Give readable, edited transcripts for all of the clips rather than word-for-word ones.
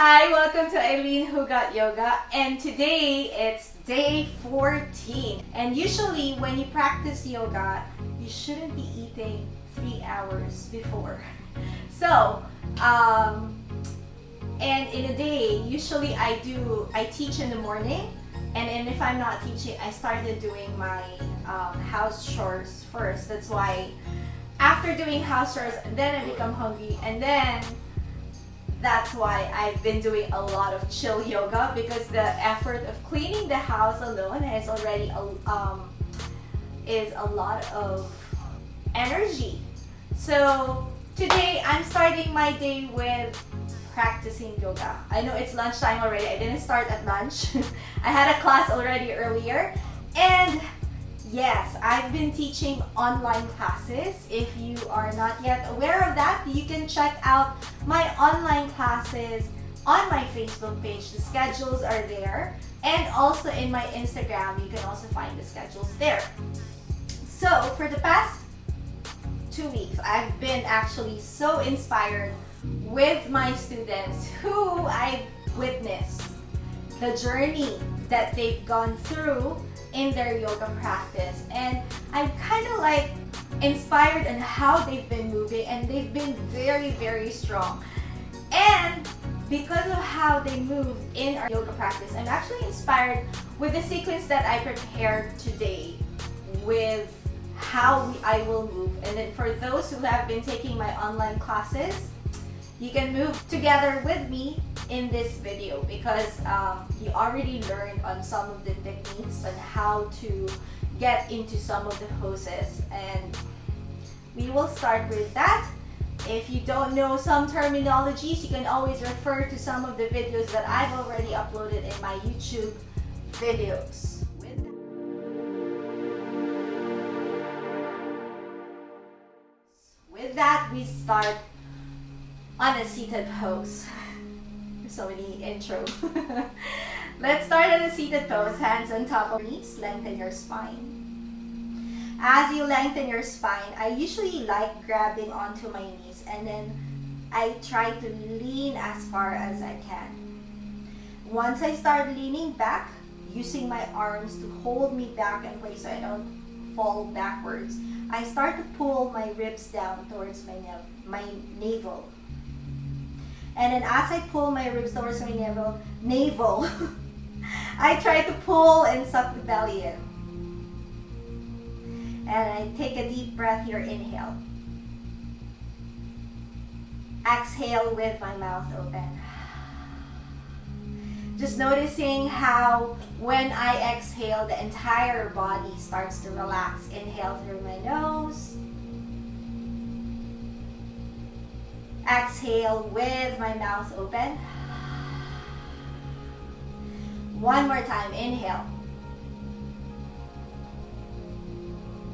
Hi, welcome to Eileen Who Got Yoga, and today it's day 14. And usually when you practice yoga, you shouldn't be eating 3 hours before. So, and in a day, usually I teach in the morning, and if I'm not teaching, I started doing my house chores first. That's why after doing house chores, then I become hungry, and then that's why I've been doing a lot of chill yoga, because the effort of cleaning the house alone is already is a lot of energy. So today I'm starting my day with practicing yoga. I know it's lunchtime already. I didn't start at lunch. I had a class already earlier, and yes, I've been teaching online classes. If you are not yet aware of that, you can check out my online classes on my Facebook page. The schedules are there, and also in my Instagram, you can also find the schedules there. So for the past 2 weeks, I've been actually so inspired with my students who I've witnessed the journey that they've gone through in their yoga practice, and I'm kind of like inspired on how they've been moving, and they've been very, very strong. And because of how they move in our yoga practice, I'm actually inspired with the sequence that I prepared today with how I will move. And then for those who have been taking my online classes, you can move together with me in this video, because you already learned on some of the techniques on how to get into some of the poses, and we will start with that. If you don't know some terminologies, you can always refer to some of the videos that I've already uploaded in my YouTube videos. With that, we start on a seated pose. So many intro. Let's start on a seated pose. Hands on top of knees. Lengthen your spine. As you lengthen your spine, I usually like grabbing onto my knees, and then I try to lean as far as I can. Once I start leaning back, using my arms to hold me back in place so I don't fall backwards, I start to pull my ribs down towards my navel. And then as I pull my ribs towards my navel, I try to pull and suck the belly in. And I take a deep breath here, inhale. Exhale with my mouth open. Just noticing how when I exhale, the entire body starts to relax. Inhale through my nose. Exhale with my mouth open. One more time, inhale.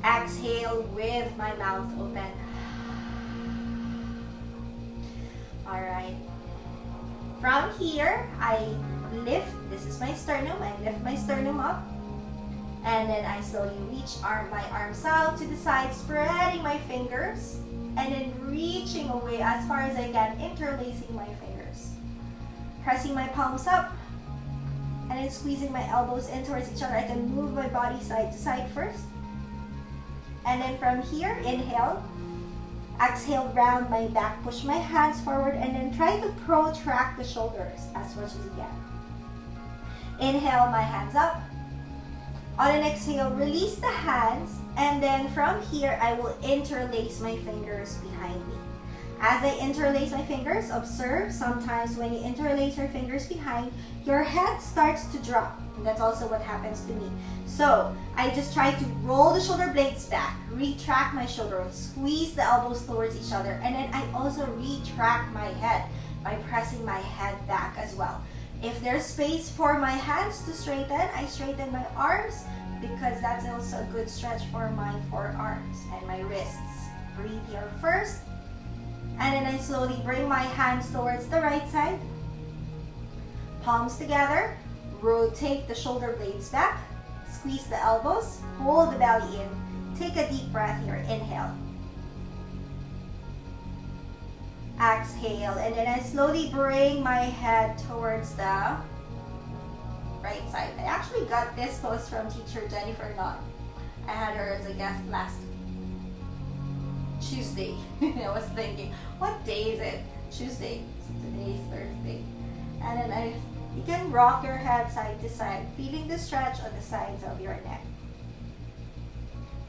Exhale with my mouth open. All right. From here, I lift. This is my sternum. I lift my sternum up. And then I slowly reach my arms out to the side, spreading my fingers. And then reaching away as far as I can, interlacing my fingers. Pressing my palms up, and then squeezing my elbows in towards each other. I can move my body side to side first. And then from here, inhale. Exhale, round my back, push my hands forward, and then try to protract the shoulders as much as you can. Inhale, my hands up. On an exhale, release the hands, and then from here, I will interlace my fingers behind me. As I interlace my fingers, observe sometimes when you interlace your fingers behind, your head starts to drop. And that's also what happens to me. So I just try to roll the shoulder blades back, retract my shoulders, squeeze the elbows towards each other, and then I also retract my head by pressing my head back as well. If there's space for my hands to straighten, I straighten my arms, because that's also a good stretch for my forearms and my wrists. Breathe here first, and then I slowly bring my hands towards the right side. Palms together, rotate the shoulder blades back, squeeze the elbows, hold the belly in. Take a deep breath here, inhale. exhale, and then I slowly bring my head towards the right side. I actually got this pose from teacher Jennifer Knott. I had her as a guest last Tuesday. I was thinking, what day is it? Tuesday. So today is Thursday. And then you can rock your head side to side, feeling the stretch on the sides of your neck.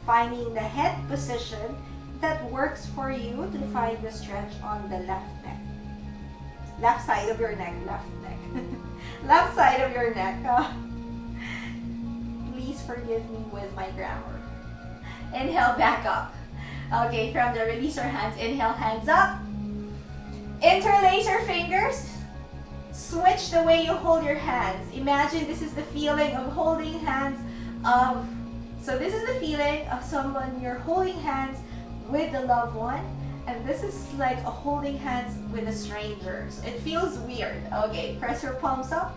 Finding the head position that works for you to find the stretch on the left neck. Left side of your neck, left neck. Left side of your neck. Please forgive me with my grammar. Inhale, back up. Okay, from the release your hands. Inhale, hands up. Interlace your fingers. Switch the way you hold your hands. Imagine this is the feeling of holding hands of, so this is the feeling of someone you're holding hands with a loved one, and this is like a holding hands with a stranger. So it feels weird. Okay, press your palms up,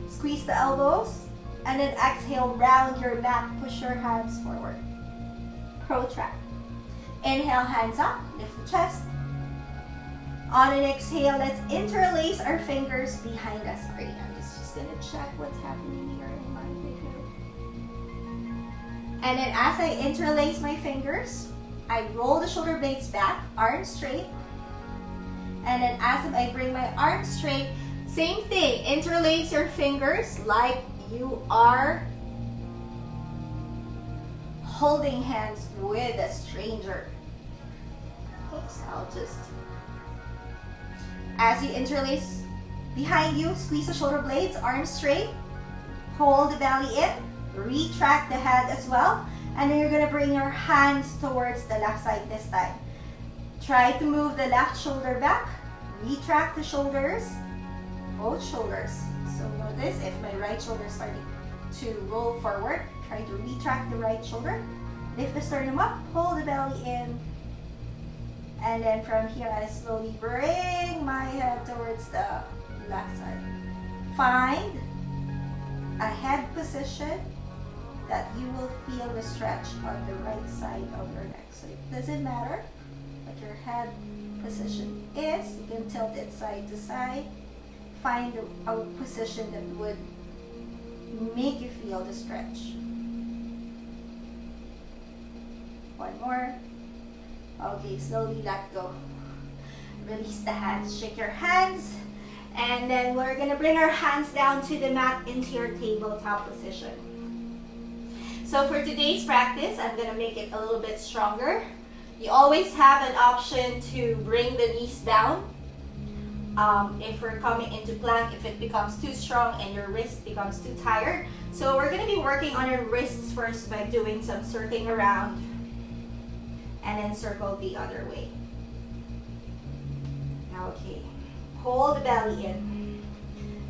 squeeze the elbows, and then exhale, round your back, push your hands forward. Protract. Inhale, hands up, lift the chest. On an exhale, let's interlace our fingers behind us. Great, I'm just gonna check what's happening here in my video. And then as I interlace my fingers, I roll the shoulder blades back, arms straight. And then as I bring my arms straight, same thing, interlace your fingers like you are holding hands with a stranger. Okay, so I'll just, as you interlace behind you, squeeze the shoulder blades, arms straight, hold the belly in, retract the head as well, and then you're gonna bring your hands towards the left side this time. Try to move the left shoulder back, retract the shoulders, both shoulders. So notice if my right shoulder is starting to roll forward, try to retract the right shoulder, lift the sternum up, pull the belly in, and then from here I slowly bring my head towards the left side. Find a head position that you will feel the stretch on the right side of your neck. So it doesn't matter what your head position is, you can tilt it side to side. Find a position that would make you feel the stretch. One more. Okay, slowly let go. Release the hands, shake your hands, and then we're gonna bring our hands down to the mat into your tabletop position. So for today's practice, I'm gonna make it a little bit stronger. You always have an option to bring the knees down. If we're coming into plank, if it becomes too strong and your wrist becomes too tired. So we're gonna be working on your wrists first by doing some circling around and then circle the other way. Okay, hold the belly in.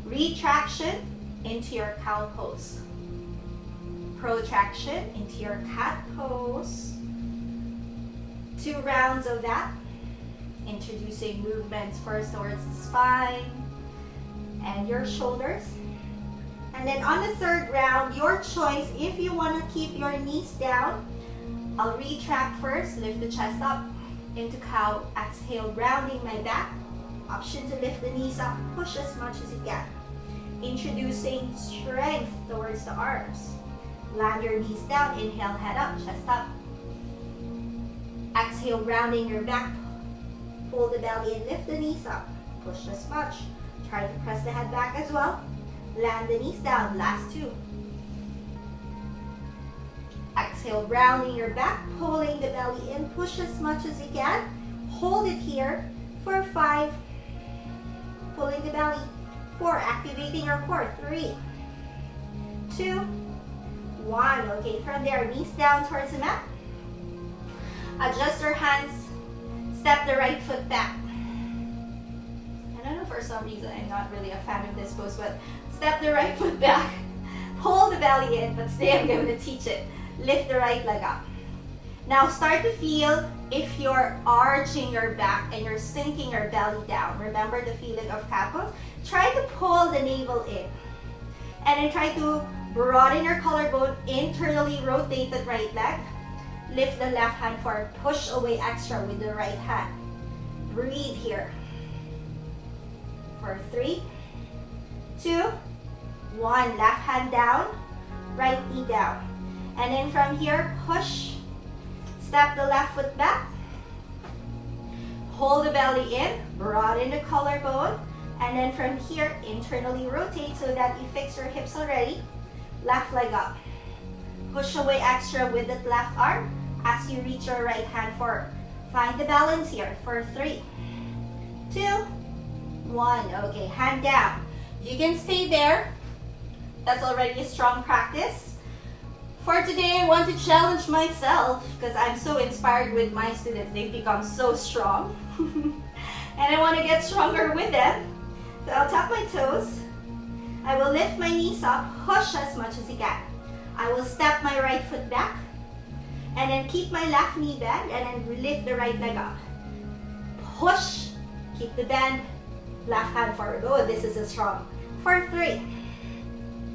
Retraction into your cow pose. Protraction into your cat pose. 2 rounds of that. Introducing movements first towards the spine and your shoulders. And then on the 3rd round, your choice, if you want to keep your knees down, I'll retract first, lift the chest up into cow, exhale, rounding my back. Option to lift the knees up, push as much as you can. Introducing strength towards the arms. Land your knees down, inhale, head up, chest up. Exhale, rounding your back. Pull the belly and lift the knees up. Push as much. Try to press the head back as well. Land the knees down, last 2. Exhale, rounding your back, pulling the belly in, push as much as you can. Hold it here for 5. Pulling the belly. 4, activating your core. 3, 2, 1. Okay, from there, knees down towards the mat. Adjust your hands. Step the right foot back. I don't know, for some reason I'm not really a fan of this pose, but step the right foot back. Pull the belly in, but today I'm going to teach it. Lift the right leg up. Now start to feel if you're arching your back and you're sinking your belly down. Remember the feeling of cat pose? Try to pull the navel in. And then try to broaden your collarbone, internally rotate the right leg. Lift the left hand forward, push away extra with the right hand. Breathe here. For 3, 2, 1. Left hand down, right knee down. And then from here, push. Step the left foot back. Hold the belly in, broaden the collarbone. And then from here, internally rotate so that you fix your hips already. Left leg up. Push away extra with that left arm as you reach your right hand forward. Find the balance here for 3, 2, 1. Okay, hand down. You can stay there. That's already a strong practice. For today, I want to challenge myself because I'm so inspired with my students. They've become so strong. And I want to get stronger with them. So I'll tap my toes. I will lift my knees up, push as much as you can. I will step my right foot back. And then keep my left knee bent and then lift the right leg up. Push, keep the bend, left hand forward. Oh, this is a strong. For 3,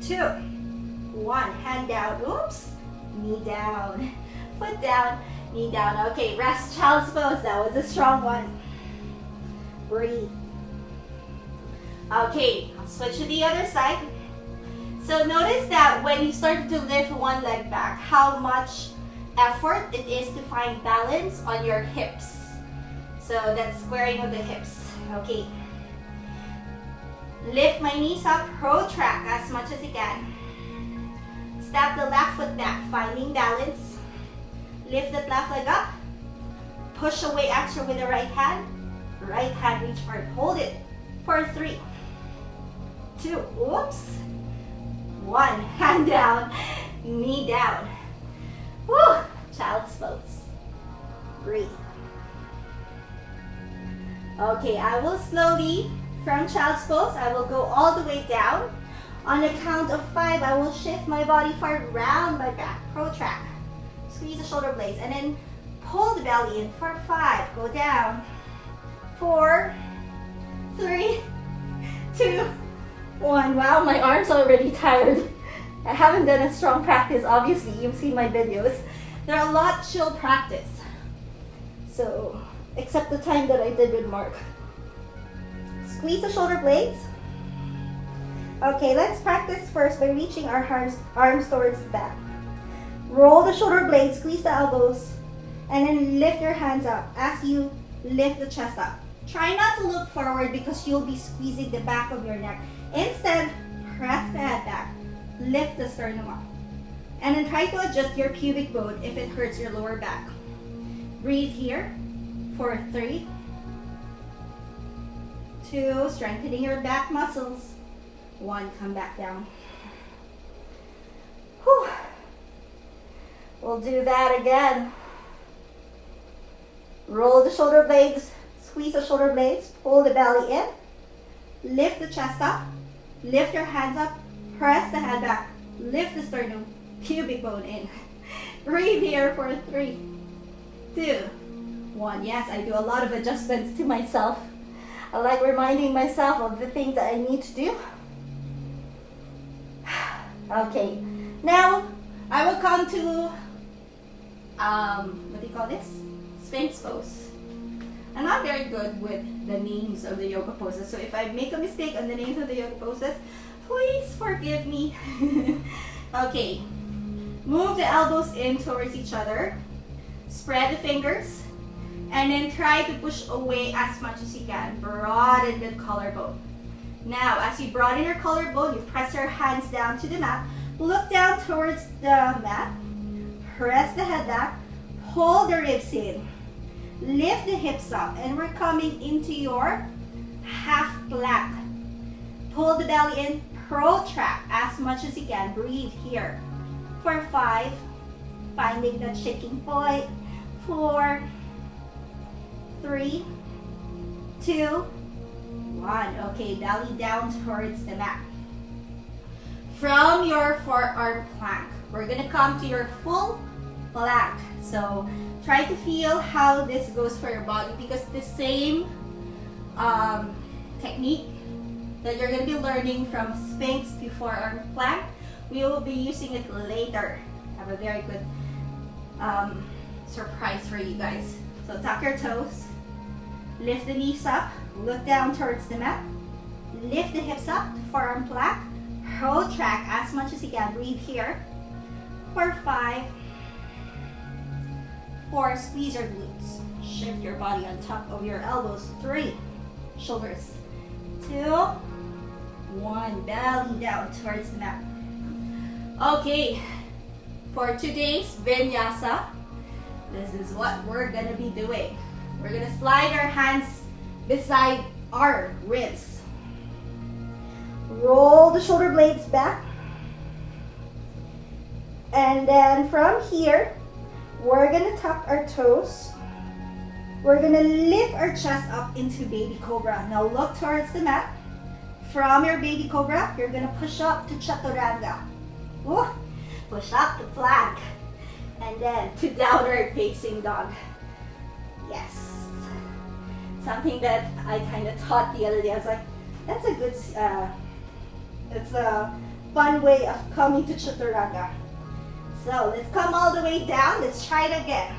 2, 1. Hand down. Oops. Knee down. Foot down. Knee down. Okay, rest, child's pose. That was a strong one. Breathe. Okay, I'll switch to the other side. So notice that when you start to lift one leg back, how much effort it is to find balance on your hips. So that's squaring of the hips. Okay. Lift my knees up, protract as much as you can. Step the left foot back, finding balance. Lift that left leg up. Push away extra with the right hand. Right hand reach forward. Hold it for 3, 2, oops. 1. Hand down, knee down. Woo! Child's pose. Breathe. Okay, I will slowly, from child's pose, I will go all the way down. On the count of 5, I will shift my body forward, round my back, protract. Squeeze the shoulder blades, and then pull the belly in for 5. Go down. 4, 3, 2, 1. Wow, my arms are already tired. I haven't done a strong practice, obviously. You've seen my videos. They're a lot chill practice. So, except the time that I did with Mark. Squeeze the shoulder blades. Okay, let's practice first by reaching our arms towards the back. Roll the shoulder blades, squeeze the elbows, and then lift your hands up as you lift the chest up. Try not to look forward because you'll be squeezing the back of your neck. Instead, press the head back, lift the sternum up, and then try to adjust your pubic bone if it hurts your lower back. Breathe here for 3, 2, strengthening your back muscles. 1, come back down. Whew. We'll do that again. Roll the shoulder blades, squeeze the shoulder blades, pull the belly in, lift the chest up, lift your hands up, press the head back, lift the sternum, pubic bone in. Breathe here for 3, 2, 1. Yes, I do a lot of adjustments to myself. I like reminding myself of the things that I need to do. Okay, now I will come to, what do you call this? Sphinx pose. I'm not very good with the names of the yoga poses, so if I make a mistake on the names of the yoga poses, please forgive me. Okay, move the elbows in towards each other, spread the fingers, and then try to push away as much as you can. Broaden the collarbone. Now, as you broaden your collarbone, you press your hands down to the mat. Look down towards the mat. Press the head back. Hold the ribs in. Lift the hips up. And we're coming into your half plank. Pull the belly in. Protract as much as you can. Breathe here. For 5. Finding that shaking point. 4, 3, 2, 1. Okay, belly down towards the mat. From your forearm plank, we're gonna come to your full plank. So try to feel how this goes for your body, because the same technique that you're gonna be learning from Sphinx to forearm plank, we will be using it later. I have a very good surprise for you guys. So tuck your toes. Lift the knees up, look down towards the mat. Lift the hips up to forearm plank. Protract as much as you can. Breathe here. For 5, 4, squeeze your glutes. Shift your body on top of your elbows. 3, shoulders. 2, 1, belly down towards the mat. Okay, for today's vinyasa, this is what we're gonna be doing. We're gonna slide our hands beside our ribs. Roll the shoulder blades back. And then from here, we're gonna tuck our toes. We're gonna lift our chest up into baby cobra. Now look towards the mat. From your baby cobra, you're gonna push up to Chaturanga. Ooh, push up to plank. And then to downward facing dog. Yes. Something that I kind of taught the other day. I was like, that's a good, it's a fun way of coming to Chaturanga. So let's come all the way down. Let's try it again.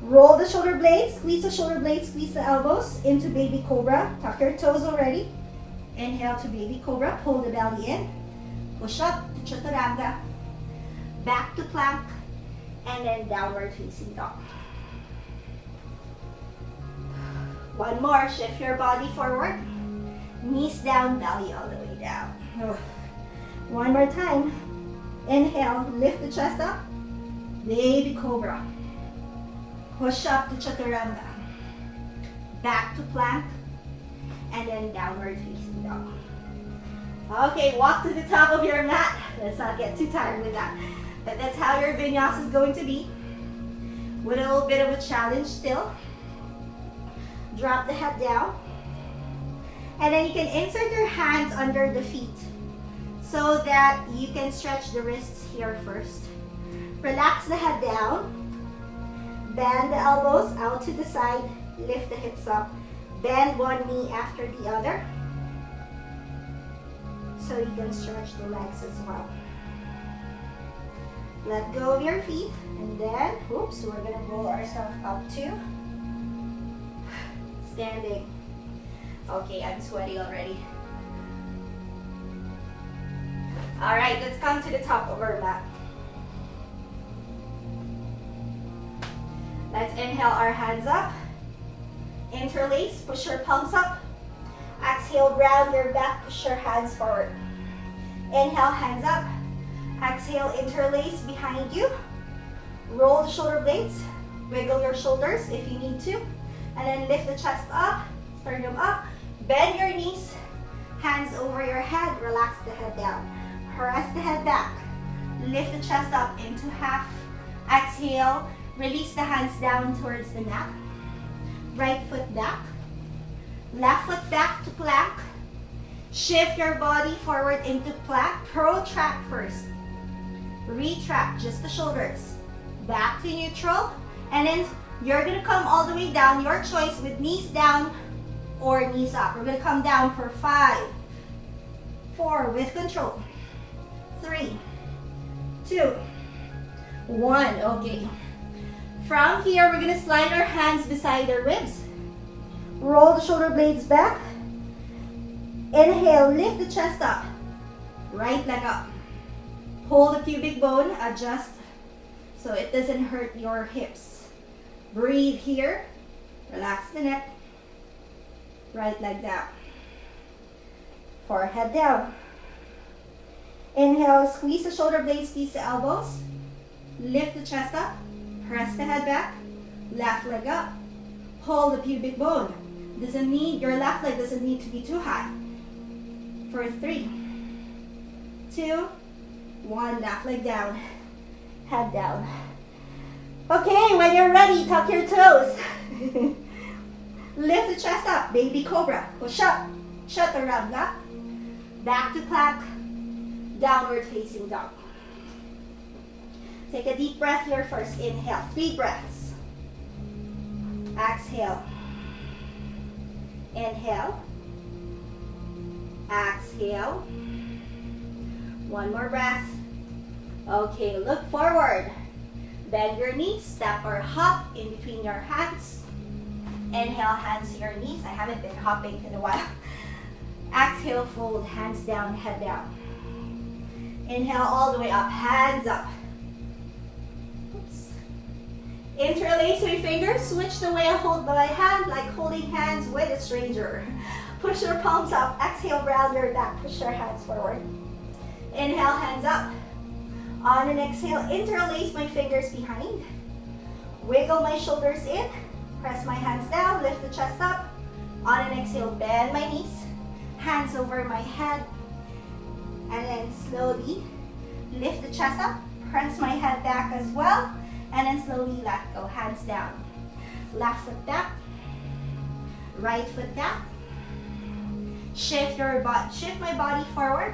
Roll the shoulder blades, squeeze the shoulder blades, squeeze the elbows into baby cobra. Tuck your toes already. Inhale to baby cobra, pull the belly in. Push up to Chaturanga. Back to plank. And then downward facing dog. One more, shift your body forward. Knees down, belly all the way down. One more time. Inhale, lift the chest up. Baby cobra. Push up to Chaturanga. Back to plank. And then downward facing dog. Okay, walk to the top of your mat. Let's not get too tired with that. But that's how your vinyasa is going to be. With a little bit of a challenge still. Drop the head down. And then you can insert your hands under the feet so that you can stretch the wrists here first. Relax the head down. Bend the elbows out to the side. Lift the hips up. Bend one knee after the other so you can stretch the legs as well. Let go of your feet and then, oops, we're gonna roll ourselves up to standing. Okay, I'm sweaty already. All right, let's come to the top of our mat. Let's inhale our hands up. Interlace, push your palms up. Exhale, round your back, push your hands forward. Inhale, hands up. Exhale, interlace behind you. Roll the shoulder blades. Wiggle your shoulders if you need to. And then lift the chest up, sternum up. Bend your knees, hands over your head. Relax the head down. Press the head back. Lift the chest up into half. Exhale, release the hands down towards the mat. Right foot back. Left foot back to plank. Shift your body forward into plank. Protract first. Retract just the shoulders. Back to neutral. And then you're going to come all the way down. Your choice with knees down or knees up. We're going to come down for 5, 4 with control. 3, 2, 1. Okay. From here, we're going to slide our hands beside our ribs. Roll the shoulder blades back. Inhale, lift the chest up. Right leg up. Hold the pubic bone, adjust so it doesn't hurt your hips. Breathe here. Relax the neck. Right leg down. Forehead down. Inhale, squeeze the shoulder blades, squeeze the elbows. Lift the chest up. Press the head back. Left leg up. Hold the pubic bone. Your left leg doesn't need to be too high. For 3, 2, 1. Left leg down. Head down. Okay, when you're ready, tuck your toes. Lift the chest up. Baby cobra. Push up. Chaturanga. Back to plank. Downward facing dog. Take a deep breath here first. Inhale. 3 breaths. Exhale. Inhale. Exhale. One more breath. Okay, look forward. Bend your knees. Step or hop in between your hands. Inhale, hands to your knees. I haven't been hopping in a while. Exhale, fold, hands down, head down. Inhale all the way up, hands up. Oops. Interlace my fingers, switch the way I hold my hand, like holding hands with a stranger. Push your palms up, exhale, round your back, push your hands forward. Inhale, hands up. On an exhale, interlace my fingers behind. Wiggle my shoulders in, press my hands down, lift the chest up. On an exhale, bend my knees, hands over my head. And then slowly lift the chest up, press my head back as well, and then slowly let go, hands down. Left foot back, right foot down. Shift my body forward.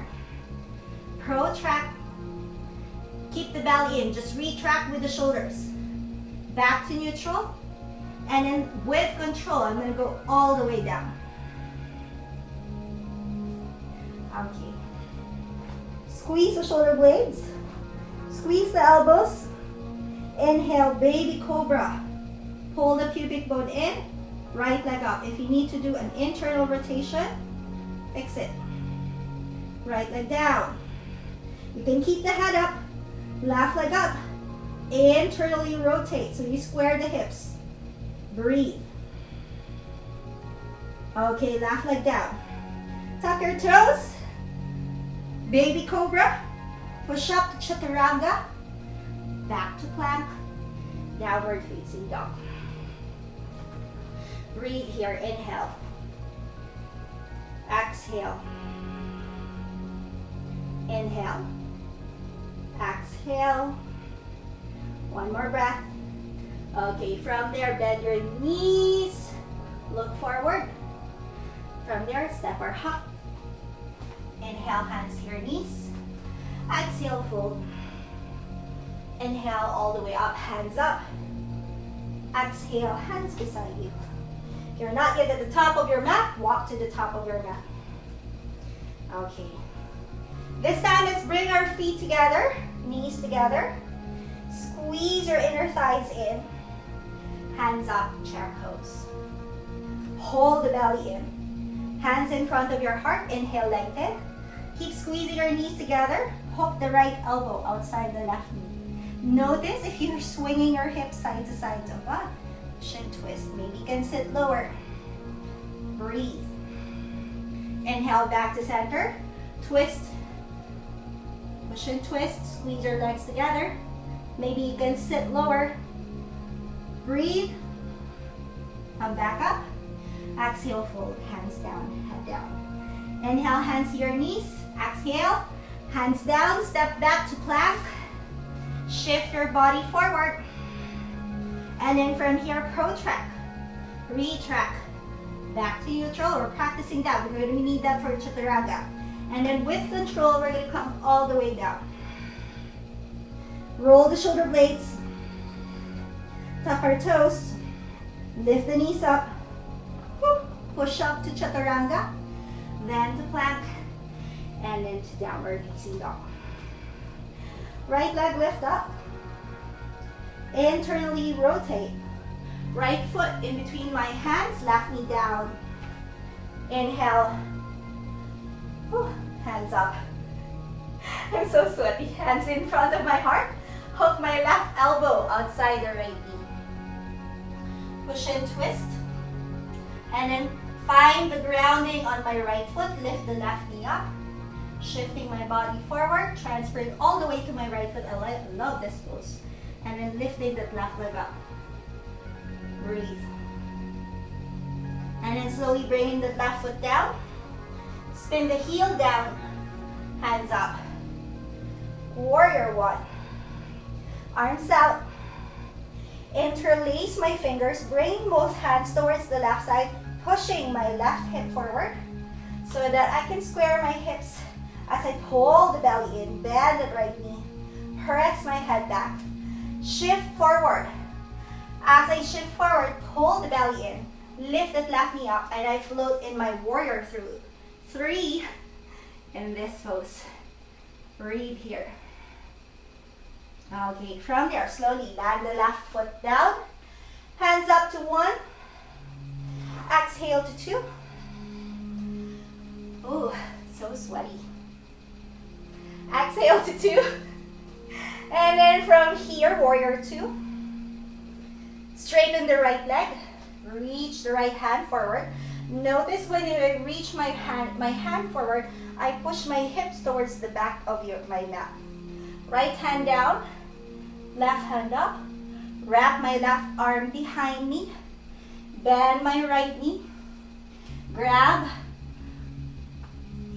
Protract. Keep the belly in, just retract with the shoulders. Back to neutral, and then with control, I'm gonna go all the way down. Okay. Squeeze the shoulder blades, squeeze the elbows. Inhale, baby cobra. Pull the pubic bone in, right leg up. If you need to do an internal rotation, fix it. Right leg down. You can keep the head up, left leg up. Internally rotate, so you square the hips. Breathe. Okay, left leg down. Tuck your toes. Baby cobra, push up to Chaturanga, back to plank, downward facing dog. Breathe here, inhale, exhale, inhale, exhale, one more breath. Okay, from there, bend your knees, look forward. From there, step or hop. Inhale, hands to your knees. Exhale, fold. Inhale, all the way up, hands up. Exhale, hands beside you. If you're not yet at the top of your mat, walk to the top of your mat. Okay. This time, let's bring our feet together, knees together. Squeeze your inner thighs in. Hands up, chair pose. Hold the belly in. Hands in front of your heart, inhale, lengthen. Keep squeezing your knees together. Hook the right elbow outside the left knee. Notice if you're swinging your hips side to side of that. Shin twist. Maybe you can sit lower. Breathe. Inhale, back to center. Twist. Push and twist. Squeeze your legs together. Maybe you can sit lower. Breathe. Come back up. Exhale, fold. Hands down, head down. Inhale, hands to your knees. Exhale, hands down, step back to plank. Shift your body forward. And then from here, protract, retract, back to neutral. We're practicing that. We're going to need that for Chaturanga. And then with control, we're going to come all the way down. Roll the shoulder blades. Tuck our toes. Lift the knees up. Push up to Chaturanga. Then to plank. And then to downward facing dog. Right leg lift up. Internally rotate. Right foot in between my hands, left knee down. Inhale. Hands up. I'm so sweaty. Hands in front of my heart. Hook my left elbow outside the right knee. Push and twist. And then find the grounding on my right foot. Lift the left knee up. Shifting my body forward. Transferring all the way to my right foot. I love this pose. And then lifting that left leg up. Breathe. And then slowly bringing the left foot down. Spin the heel down. Hands up. Warrior one. Arms out. Interlace my fingers. Bring both hands towards the left side. Pushing my left hip forward. So that I can square my hips as I pull the belly in. Bend the right knee. Press my head back. Shift forward. As I shift forward, pull the belly in. Lift that left knee up and I float in my warrior through. 3 in this pose. Breathe here. Okay, from there, slowly land the left foot down. Hands up to 1. Exhale to 2. Ooh, so sweaty. Exhale to 2. And then from here, warrior 2. Straighten the right leg. Reach the right hand forward. Notice when I reach my hand forward, I push my hips towards the back of my mat. Right hand down, left hand up. Wrap my left arm behind me. Bend my right knee. Grab.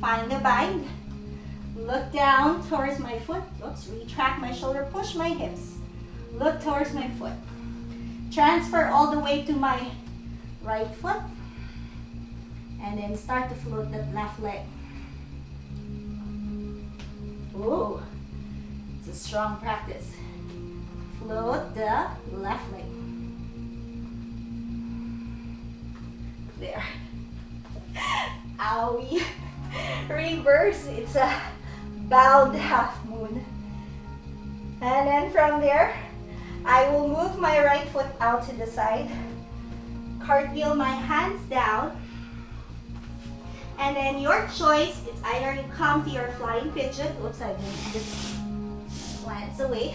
Find the bind. Look down towards my foot. Oops, retract my shoulder, push my hips. Look towards my foot. Transfer all the way to my right foot. And then start to float that left leg. Ooh, it's a strong practice. Float the left leg. There. Owie. Reverse, it's a bowed half moon. And then from there, I will move my right foot out to the side. Cartwheel my hands down. And then your choice, it's either you come to your flying pigeon. Oops, I moved this glance away.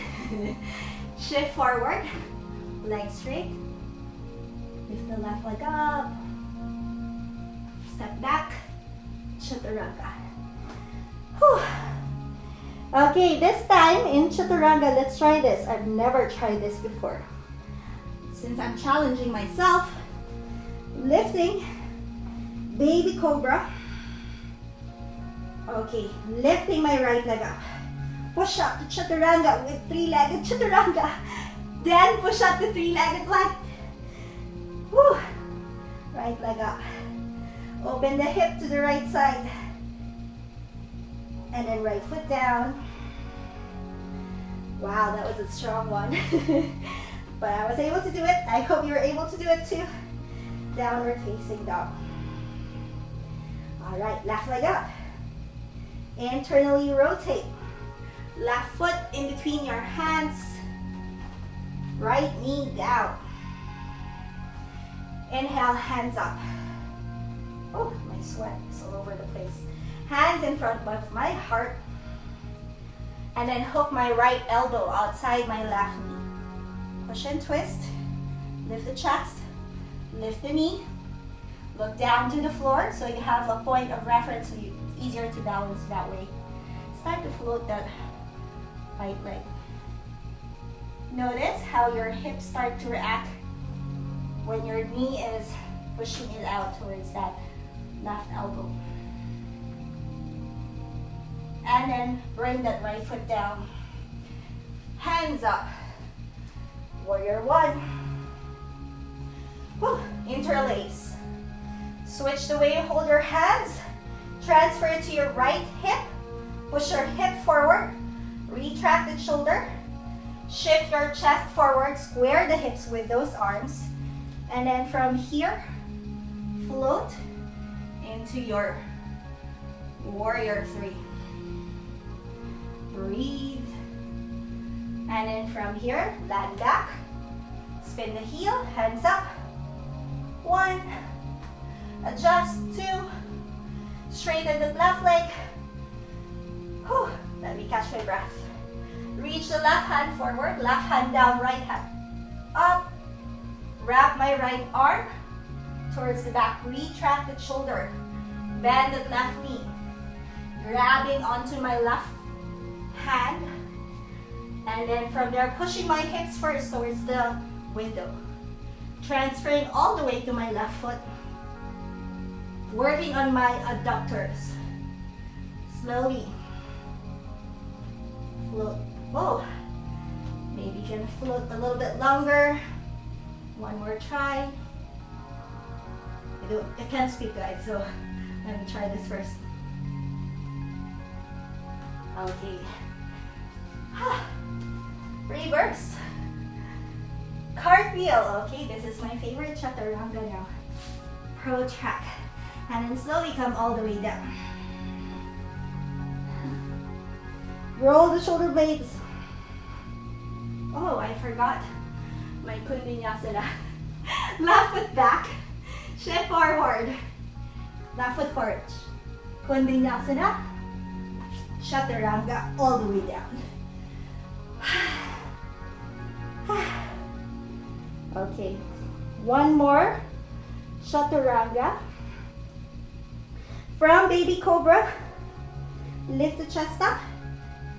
Shift forward, leg straight. Lift the left leg up. Step back, Chaturanga. Whew. Okay, this time in Chaturanga, let's try this. I've never tried this before. Since I'm challenging myself, lifting baby cobra. Okay, lifting my right leg up. Push up to Chaturanga with three-legged Chaturanga. Then push up to three-legged plank. Whew. Right leg up. Open the hip to the right side. And then right foot down. Wow, that was a strong one. But I was able to do it. I hope you were able to do it too. Downward facing dog. All right, left leg up. Internally rotate. Left foot in between your hands. Right knee down. Inhale, hands up. Oh, my sweat is all over the place. Hands in front of my heart. And then hook my right elbow outside my left knee. Push and twist. Lift the chest. Lift the knee. Look down to the floor so you have a point of reference so it's easier to balance that way. Start to float that right leg. Notice how your hips start to react when your knee is pushing it out towards that left elbow. And then bring that right foot down. Hands up. Warrior 1. Whew. Interlace. Switch the way you hold your hands. Transfer it to your right hip. Push your hip forward. Retract the shoulder. Shift your chest forward. Square the hips with those arms. And then from here, float into your warrior 3. Breathe. And then from here, land back. Spin the heel, hands up. 1. Adjust. 2. Straighten the left leg. Whew. Let me catch my breath. Reach the left hand forward, left hand down, right hand up. Wrap my right arm towards the back. Retract the shoulder. Bend the left knee. Grabbing onto my left hand. And then from there, pushing my hips first towards the window. Transferring all the way to my left foot. Working on my adductors. Slowly. Float. Oh, maybe you can float a little bit longer. One more try. I can't speak, guys, so let me try this first. Okay. Reverse. Cartwheel. Okay, this is my favorite Chaturanga now. Protract. And then slowly come all the way down. Roll the shoulder blades. Oh, I forgot my Kundinyasana. Left foot back. Shift forward. Left foot forward. Kontekst. Chaturanga all the way down. Okay, one more Chaturanga. From baby cobra, lift the chest up,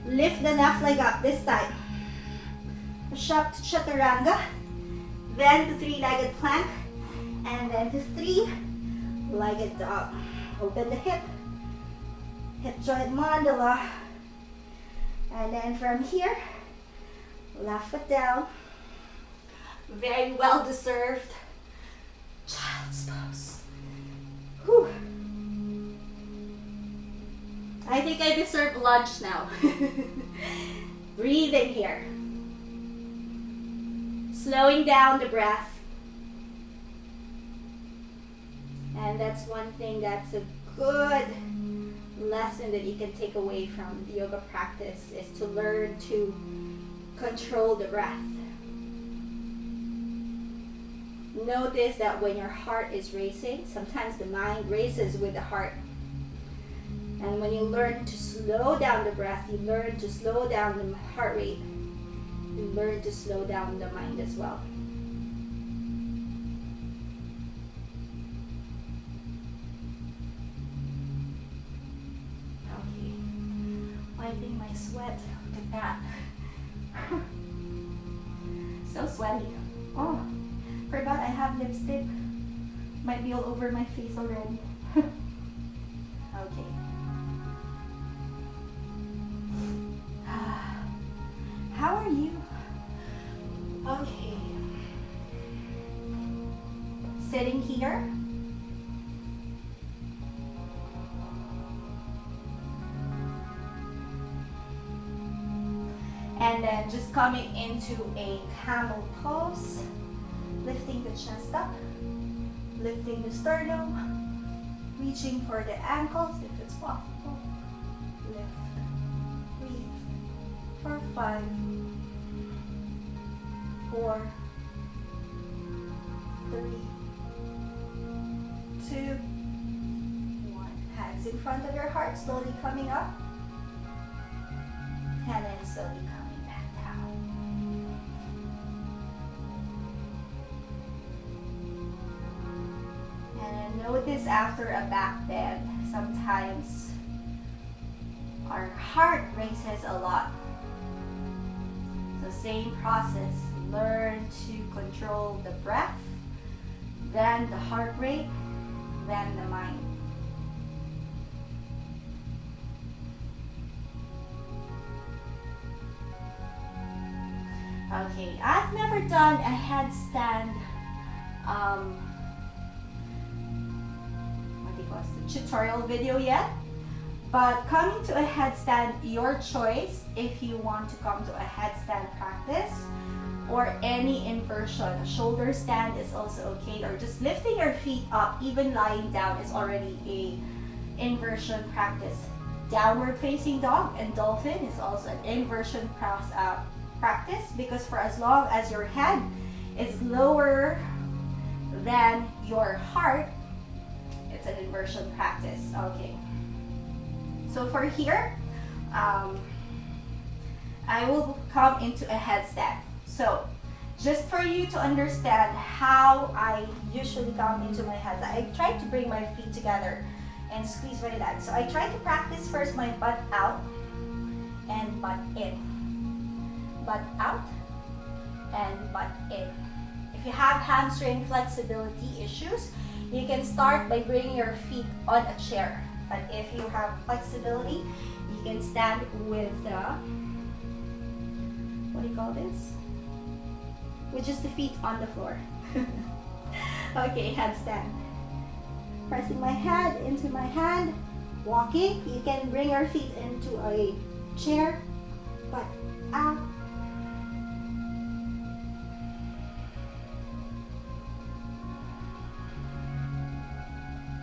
lift the left leg up this time. Push up to Chaturanga, then to three-legged plank, and then to three-legged dog. Open the hip joint mandala, and then from here, left foot down. Very well deserved child's pose. Whew. I think I deserve lunch now. Breathing here. Slowing down the breath. And that's one thing that's a good lesson that you can take away from the yoga practice, is to learn to control the breath. Notice that when your heart is racing, sometimes the mind races with the heart. And when you learn to slow down the breath, you learn to slow down the heart rate. You learn to slow down the mind as well. Okay. Wiping my sweat. Look at that. So sweaty. Oh, forgot I have lipstick. Might be all over my face already. Okay. How are you? Okay. Sitting here. And then just coming into a camel pose. Lifting the chest up. Lifting the sternum. Reaching for the ankles if it's possible. Lift. Breathe. For 5, 4, 3, 2, 1. Hands in front of your heart, slowly coming up. And then slowly coming back down. And then notice after a back bend, sometimes our heart races a lot. So same process, learn to control the breath, then the heart rate, then the mind. Okay, I've never done a headstand, what do you call it, tutorial video yet. But coming to a headstand, your choice if you want to come to a headstand practice or any inversion. A shoulder stand is also okay, or just lifting your feet up, even lying down is already a inversion practice. Downward facing dog and dolphin is also an inversion practice, because for as long as your head is lower than your heart, it's an inversion practice. Okay. So for here, I will come into a headstand. So just for you to understand how I usually come into my headstand, I try to bring my feet together and squeeze my legs. So I try to practice first my butt out and butt in. Butt out and butt in. If you have hamstring flexibility issues, you can start by bringing your feet on a chair. But if you have flexibility, you can stand with the, what do you call this? With just the feet on the floor. Okay, headstand. Pressing my head into my hand, walking. You can bring your feet into a chair, but out.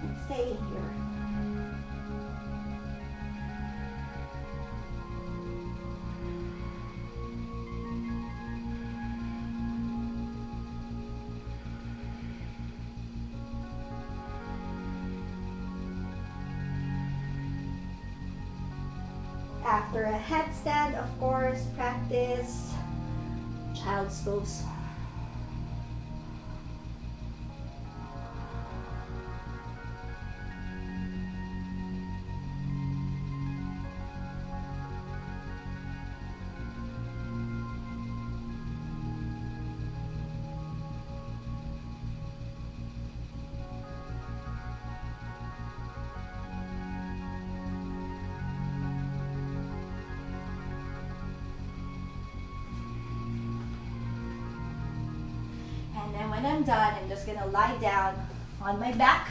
And stay here. After a headstand, of course, practice child's pose. And then when I'm done, I'm just gonna lie down on my back.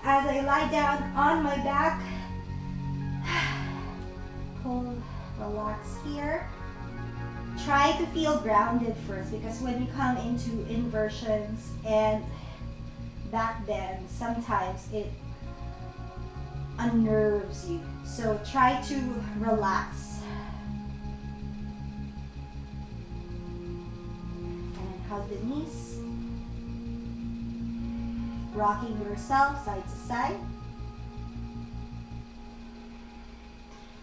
As I lie down on my back, pull, relax here. Try to feel grounded first, because when you come into inversions and back bend, sometimes it unnerves you. So try to relax. Hug the knees, rocking yourself side to side,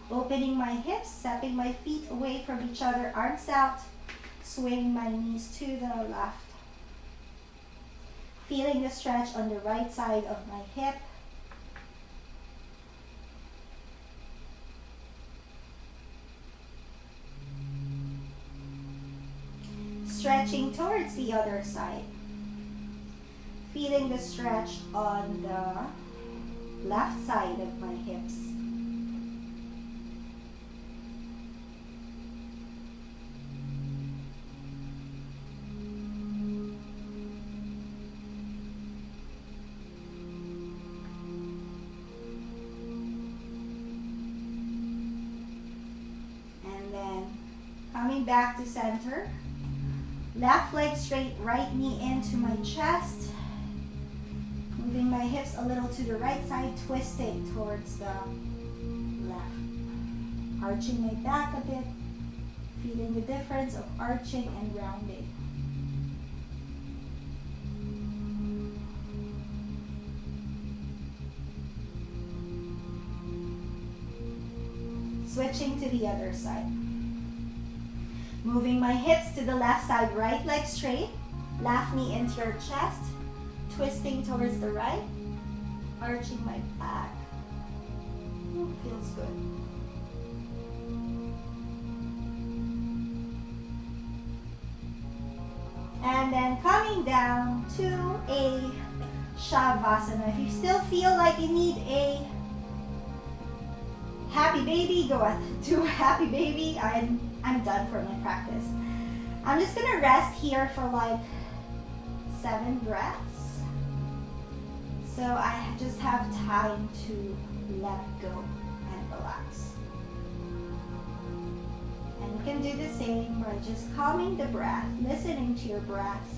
opening my hips, stepping my feet away from each other, arms out, swing my knees to the left, feeling the stretch on the right side of my hip. Stretching towards the other side. Feeling the stretch on the left side of my hips. And then coming back to center. Left leg straight, right knee into my chest. Moving my hips a little to the right side, twisting towards the left. Arching my back a bit, feeling the difference of arching and rounding. Switching to the other side. Moving my hips to the left side, right leg straight, left knee into your chest, twisting towards the right, arching my back. Feels good. And then coming down to a Shavasana. If you still feel like you need a happy baby, go ahead, do a happy baby. I'm done for my practice. I'm just gonna rest here for like 7 breaths. So I just have time to let go and relax. And you can do the same by just calming the breath, listening to your breath,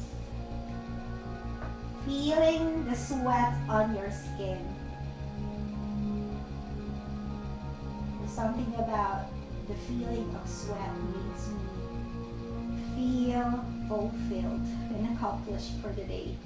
feeling the sweat on your skin. There's something about the feeling of sweat makes me feel fulfilled and accomplished for the day.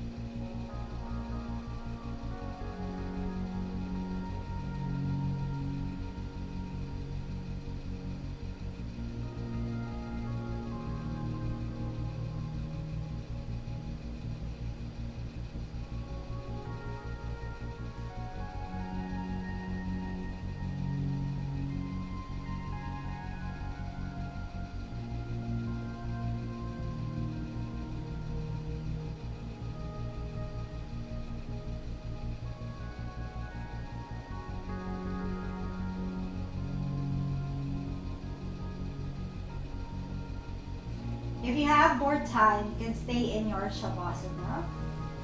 If you have more time, you can stay in your Shavasana.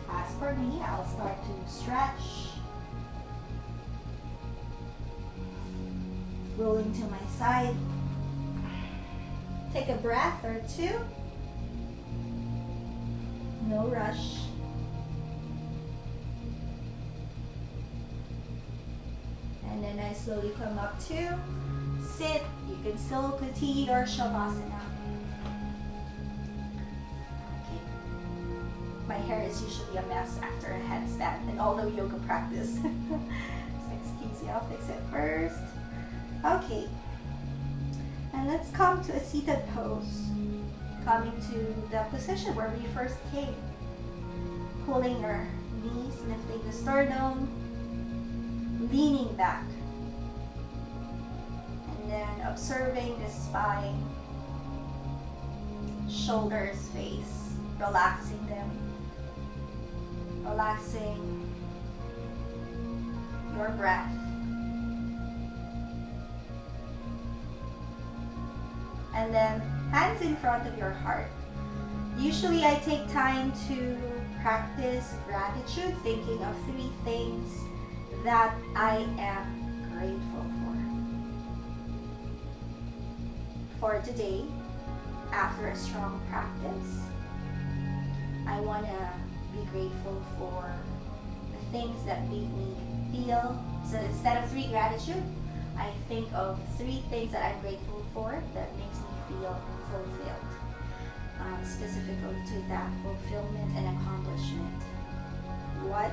As for me, I'll start to stretch. Rolling to my side. Take a breath or two. No rush. And then I slowly come up to sit. You can still continue your Shavasana. My hair is usually a mess after a headstand and all the yoga practice. So excuse me, I'll fix it first. Okay. And let's come to a seated pose. Coming to the position where we first came. Pulling your knees, lifting the sternum, leaning back. And then observing the spine, shoulders, face, relaxing them. Relaxing your breath. And then hands in front of your heart. Usually I take time to practice gratitude, thinking of 3 things that I am grateful for. For today, after a strong practice, I want to be grateful for the things that make me feel. So instead of 3 gratitude, I think of 3 things that I'm grateful for that makes me feel fulfilled. Specifically to that fulfillment and accomplishment. What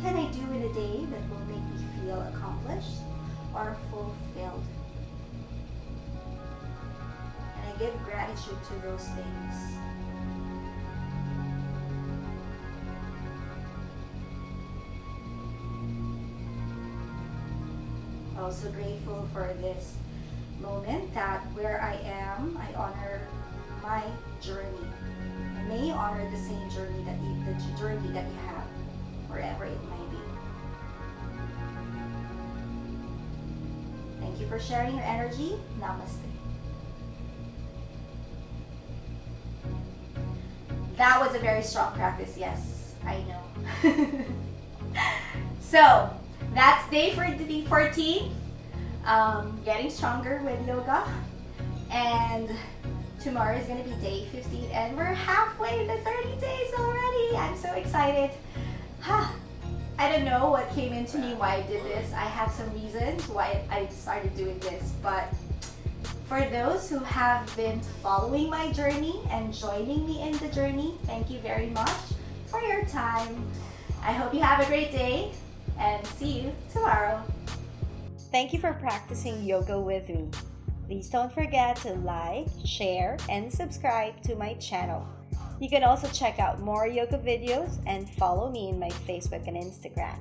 can I do in a day that will make me feel accomplished or fulfilled? And I give gratitude to those things. Also grateful for this moment that where I am, I honor my journey. I may honor the same journey that the journey that you have, wherever it may be. Thank you for sharing your energy. Namaste. That was a very strong practice. Yes, I know. So that's day 14. Getting stronger with yoga, and tomorrow is going to be day 15, and we're halfway to 30 days already. I'm so excited. I don't know what came into me why I did this. I have some reasons why I started doing this, but for those who have been following my journey and joining me in the journey, thank you very much for your time. I hope you have a great day, and see you tomorrow. Thank you for practicing yoga with me. Please don't forget to like, share, and subscribe to my channel. You can also check out more yoga videos and follow me in my Facebook and Instagram.